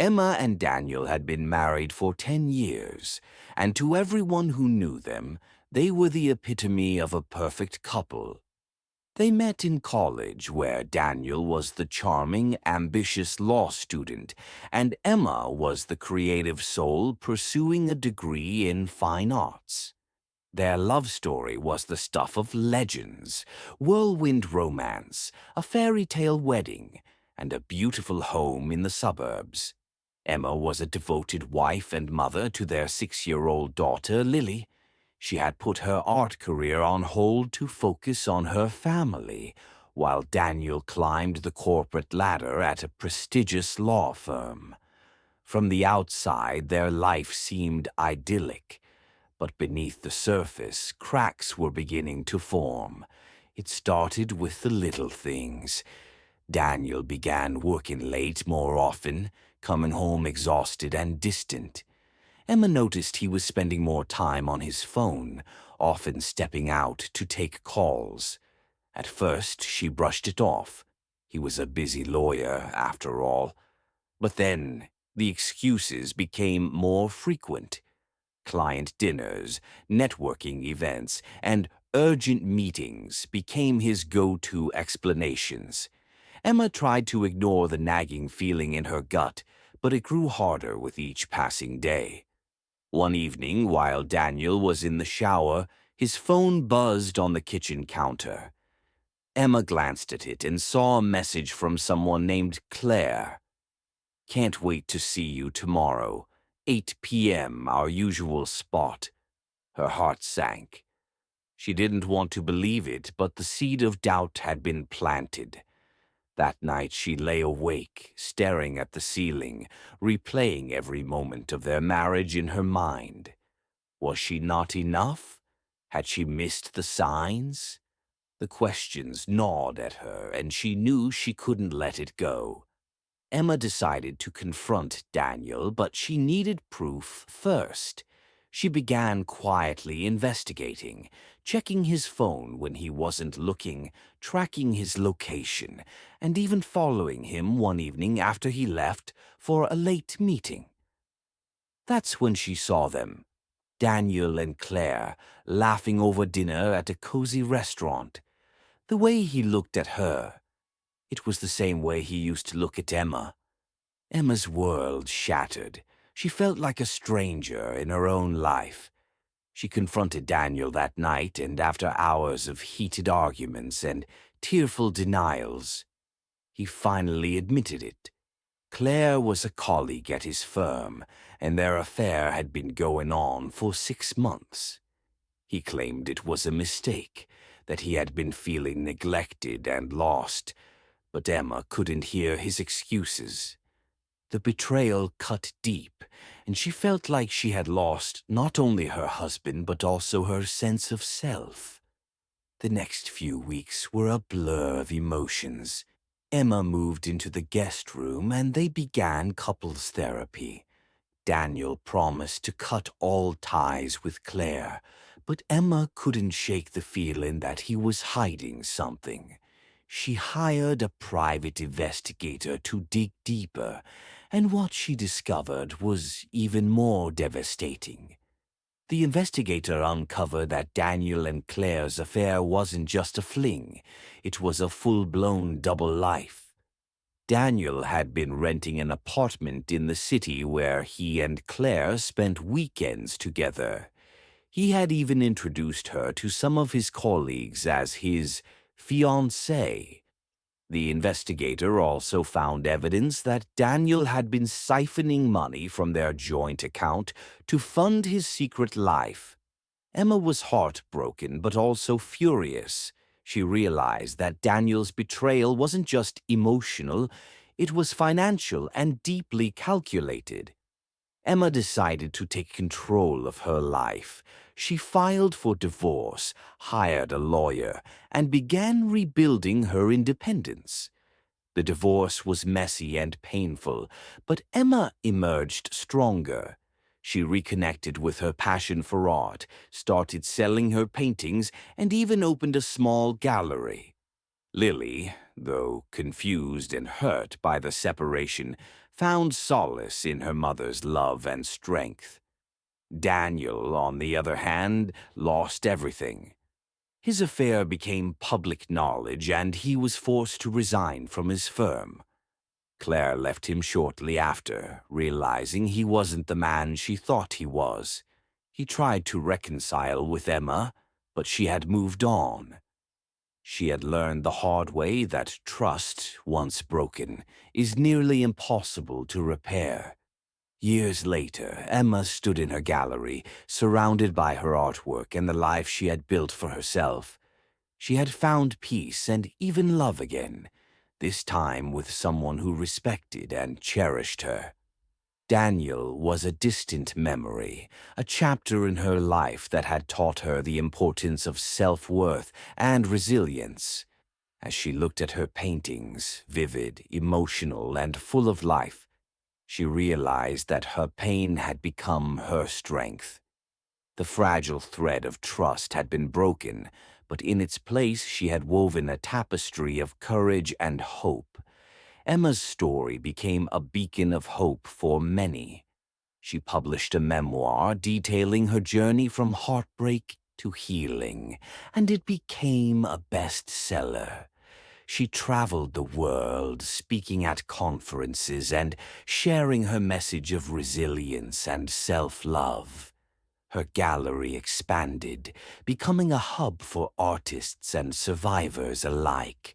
Emma and Daniel had been married for 10 years, and to everyone who knew them, they were the epitome of a perfect couple. They met in college, where Daniel was the charming, ambitious law student, and Emma was the creative soul pursuing a degree in fine arts. Their love story was the stuff of legends, whirlwind romance, a fairy tale wedding, and a beautiful home in the suburbs. Emma was a devoted wife and mother to their 6-year-old daughter, Lily. She had put her art career on hold to focus on her family, while Daniel climbed the corporate ladder at a prestigious law firm. From the outside, their life seemed idyllic, but beneath the surface, cracks were beginning to form. It started with the little things. Daniel began working late more often, coming home exhausted and distant. Emma noticed he was spending more time on his phone, often stepping out to take calls. At first, she brushed it off. He was a busy lawyer, after all. But then, the excuses became more frequent. Client dinners, networking events, and urgent meetings became his go-to explanations. Emma tried to ignore the nagging feeling in her gut, but it grew harder with each passing day. One evening, while Daniel was in the shower, his phone buzzed on the kitchen counter. Emma glanced at it and saw a message from someone named Claire. "Can't wait to see you tomorrow. 8 p.m., our usual spot." Her heart sank. She didn't want to believe it, but the seed of doubt had been planted. That night she lay awake, staring at the ceiling, replaying every moment of their marriage in her mind. Was she not enough? Had she missed the signs? The questions gnawed at her, and she knew she couldn't let it go. Emma decided to confront Daniel, but she needed proof first. She began quietly investigating, checking his phone when he wasn't looking, tracking his location, and even following him one evening after he left for a late meeting. That's when she saw them, Daniel and Claire, laughing over dinner at a cozy restaurant. The way he looked at her, it was the same way he used to look at Emma. Emma's world shattered. She felt like a stranger in her own life. She confronted Daniel that night, and after hours of heated arguments and tearful denials, he finally admitted it. Claire was a colleague at his firm, and their affair had been going on for 6 months. He claimed it was a mistake, that he had been feeling neglected and lost, but Emma couldn't hear his excuses. The betrayal cut deep, and she felt like she had lost not only her husband but also her sense of self. The next few weeks were a blur of emotions. Emma moved into the guest room and they began couples therapy. Daniel promised to cut all ties with Claire, but Emma couldn't shake the feeling that he was hiding something. She hired a private investigator to dig deeper, and what she discovered was even more devastating. The investigator uncovered that Daniel and Claire's affair wasn't just a fling, it was a full-blown double life. Daniel had been renting an apartment in the city where he and Claire spent weekends together. He had even introduced her to some of his colleagues as his fiancée. The investigator also found evidence that Daniel had been siphoning money from their joint account to fund his secret life. Emma was heartbroken but also furious. She realized that Daniel's betrayal wasn't just emotional, it was financial and deeply calculated. Emma decided to take control of her life. She filed for divorce, hired a lawyer, and began rebuilding her independence. The divorce was messy and painful, but Emma emerged stronger. She reconnected with her passion for art, started selling her paintings, and even opened a small gallery. Lily, though confused and hurt by the separation, found solace in her mother's love and strength. Daniel, on the other hand, lost everything. His affair became public knowledge, and he was forced to resign from his firm. Claire left him shortly after, realizing he wasn't the man she thought he was. He tried to reconcile with Emma, but she had moved on. She had learned the hard way that trust, once broken, is nearly impossible to repair. Years later, Emma stood in her gallery, surrounded by her artwork and the life she had built for herself. She had found peace and even love again, this time with someone who respected and cherished her. Daniel was a distant memory, a chapter in her life that had taught her the importance of self-worth and resilience. As she looked at her paintings, vivid, emotional, and full of life, she realized that her pain had become her strength. The fragile thread of trust had been broken, but in its place she had woven a tapestry of courage and hope. Emma's story became a beacon of hope for many. She published a memoir detailing her journey from heartbreak to healing, and it became a bestseller. She traveled the world, speaking at conferences and sharing her message of resilience and self-love. Her gallery expanded, becoming a hub for artists and survivors alike,